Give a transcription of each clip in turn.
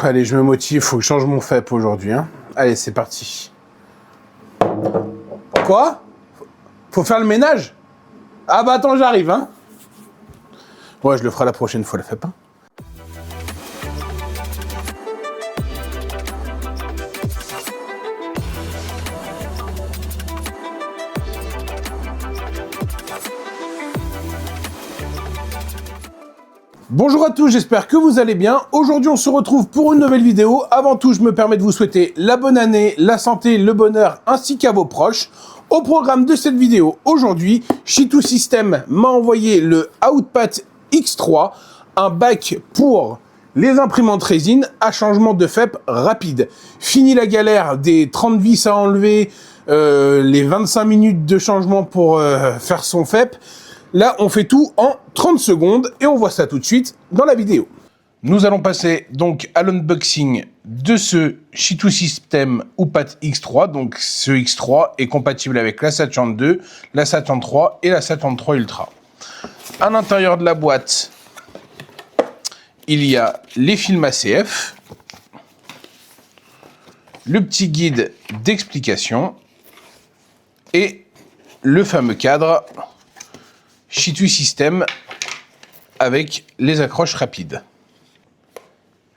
Allez, je me motive, faut que je change mon FEP aujourd'hui. Hein. Allez, c'est parti. Quoi? Faut faire le ménage? Ah bah attends, j'arrive, hein. Ouais, je le ferai la prochaine fois, le FEP. Hein. Bonjour à tous, j'espère que vous allez bien. Aujourd'hui, on se retrouve pour une nouvelle vidéo. Avant tout, je me permets de vous souhaiter la bonne année, la santé, le bonheur, ainsi qu'à vos proches. Au programme de cette vidéo, aujourd'hui, Shitou System m'a envoyé le Outpat X3, un bac pour les imprimantes résine à changement de FEP rapide. Fini la galère des 30 vis à enlever, les 25 minutes de changement pour faire son FEP. Là, on fait tout en 30 secondes et on voit ça tout de suite dans la vidéo. Nous allons passer donc à l'unboxing de ce Shitou System Outpat X3. Donc ce X3 est compatible avec la Saturn II, la Saturn III et la Saturn III Ultra. À l'intérieur de la boîte, il y a les films ACF, le petit guide d'explication et le fameux cadre Shitou System avec les accroches rapides.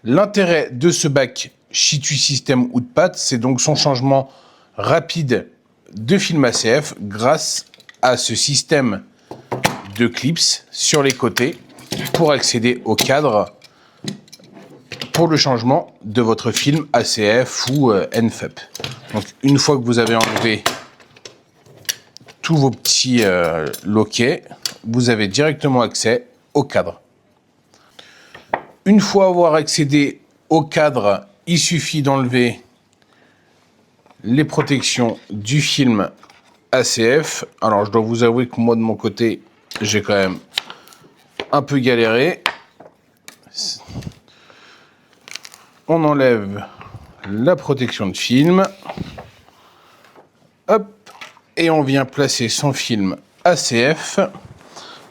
L'intérêt de ce bac Shitou System Outpat, c'est donc son changement rapide de film ACF grâce à ce système de clips sur les côtés pour accéder au cadre pour le changement de votre film ACF ou NFEP. Donc une fois que vous avez enlevé tous vos petits loquets, vous avez directement accès au cadre. Une fois avoir accédé au cadre, il suffit d'enlever les protections du film ACF. Alors je dois vous avouer que moi de mon côté, j'ai quand même un peu galéré. On enlève la protection de film. Hop. Et on vient placer son film ACF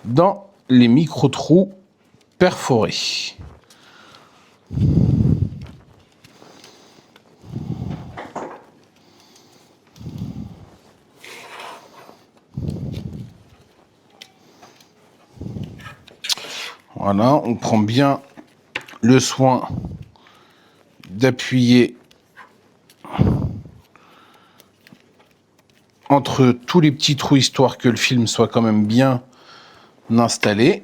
dans les micro-trous perforés. Voilà, on prend bien le soin d'appuyer entre tous les petits trous, histoire que le film soit quand même bien installé.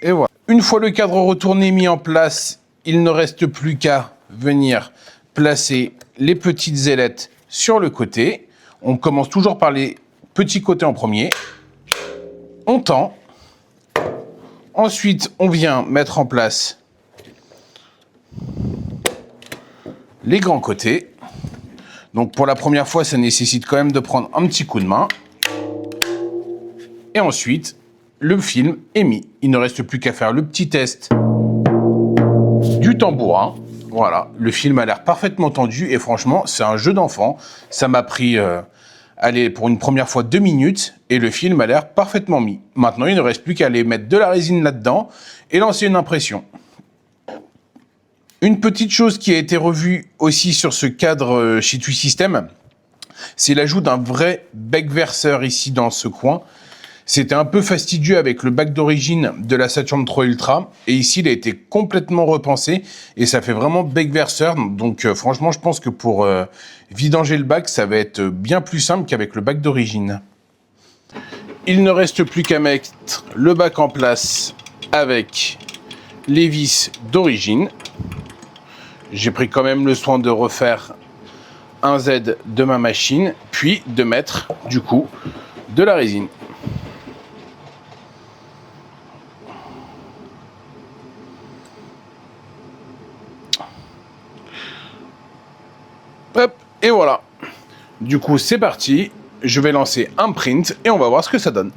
Et voilà. Une fois le cadre retourné mis en place, il ne reste plus qu'à venir placer les petites ailettes sur le côté. On commence toujours par les petits côtés en premier. On tend. Ensuite, on vient mettre en place les grands côtés. Donc pour la première fois, ça nécessite quand même de prendre un petit coup de main. Et ensuite, le film est mis. Il ne reste plus qu'à faire le petit test du tambourin. Voilà, le film a l'air parfaitement tendu et franchement, c'est un jeu d'enfant. Ça m'a pris, pour une première fois 2 minutes et le film a l'air parfaitement mis. Maintenant, il ne reste plus qu'à aller mettre de la résine là-dedans et lancer une impression. Une petite chose qui a été revue aussi sur ce cadre Shitou System, c'est l'ajout d'un vrai bec verseur ici dans ce coin. C'était un peu fastidieux avec le bac d'origine de la Saturn III Ultra et ici il a été complètement repensé et ça fait vraiment bec verseur. Donc franchement je pense que pour vidanger le bac ça va être bien plus simple qu'avec le bac d'origine. Il ne reste plus qu'à mettre le bac en place avec les vis d'origine. J'ai pris quand même le soin de refaire un Z de ma machine, puis de mettre, du coup, de la résine. Hop, et voilà. Du coup, c'est parti. Je vais lancer un print et on va voir ce que ça donne.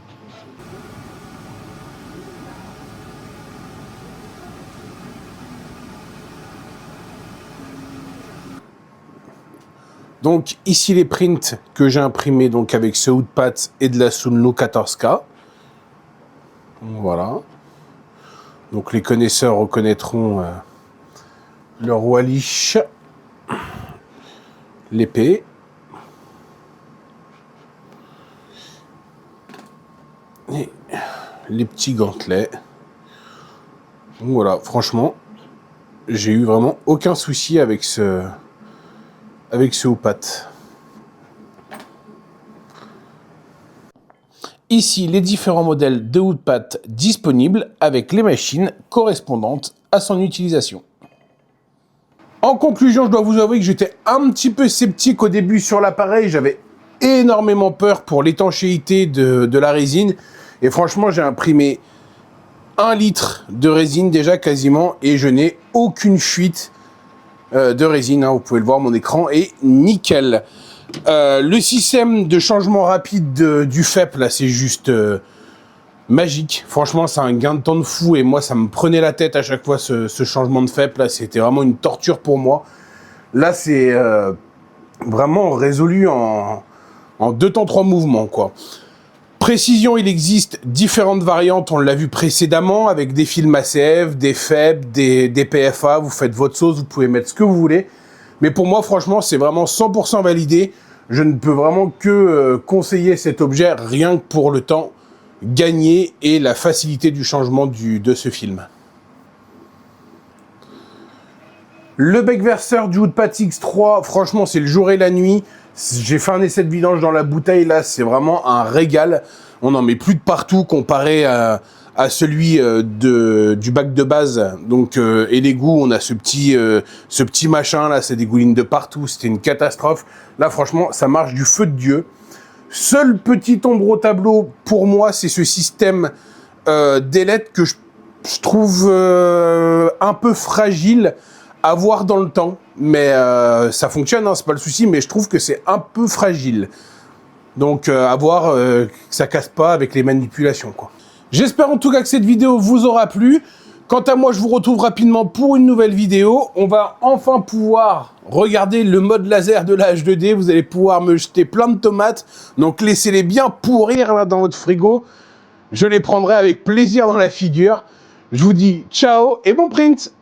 Donc ici les prints que j'ai imprimés donc avec ce Outpat et de la Sunlow 14K. Voilà. Donc les connaisseurs reconnaîtront le roi Lich, l'épée. Et les petits gantelets. Donc voilà, franchement, j'ai eu vraiment aucun souci avec ce Hoopat. Ici, les différents modèles de Hoopat disponibles avec les machines correspondantes à son utilisation. En conclusion, je dois vous avouer que j'étais un petit peu sceptique au début sur l'appareil. J'avais énormément peur pour l'étanchéité de la résine. Et franchement, j'ai imprimé 1 litre de résine déjà quasiment et je n'ai aucune fuite de résine. Hein, vous pouvez le voir, mon écran est nickel. Le système de changement rapide du FEP, là, c'est juste magique. Franchement, c'est un gain de temps de fou et moi, ça me prenait la tête à chaque fois, ce changement de FEP, là, c'était vraiment une torture pour moi. Là, c'est vraiment résolu en 2 temps 3 mouvements, quoi. Précision, il existe différentes variantes, on l'a vu précédemment, avec des films ACF, des FEP, des PFA, vous faites votre sauce, vous pouvez mettre ce que vous voulez. Mais pour moi, franchement, c'est vraiment 100% validé. Je ne peux vraiment que conseiller cet objet, rien que pour le temps gagné et la facilité du changement de ce film. Le bec verseur du Hoopat X3, franchement, c'est le jour et la nuit. J'ai fait un essai de vidange dans la bouteille, là, c'est vraiment un régal. On en met plus de partout comparé à celui du bac de base. Donc, et l'égout, on a ce petit machin, là, ça dégouline de partout. C'était une catastrophe. Là, franchement, ça marche du feu de Dieu. Seul petit ombre au tableau, pour moi, c'est ce système d'ailette que je trouve un peu fragile à voir dans le temps, mais ça fonctionne, hein, c'est pas le souci, mais je trouve que c'est un peu fragile. Donc à voir que ça casse pas avec les manipulations, quoi. J'espère en tout cas que cette vidéo vous aura plu. Quant à moi, je vous retrouve rapidement pour une nouvelle vidéo. On va enfin pouvoir regarder le mode laser de la H2D. Vous allez pouvoir me jeter plein de tomates. Donc laissez-les bien pourrir là, dans votre frigo. Je les prendrai avec plaisir dans la figure. Je vous dis ciao et bon print!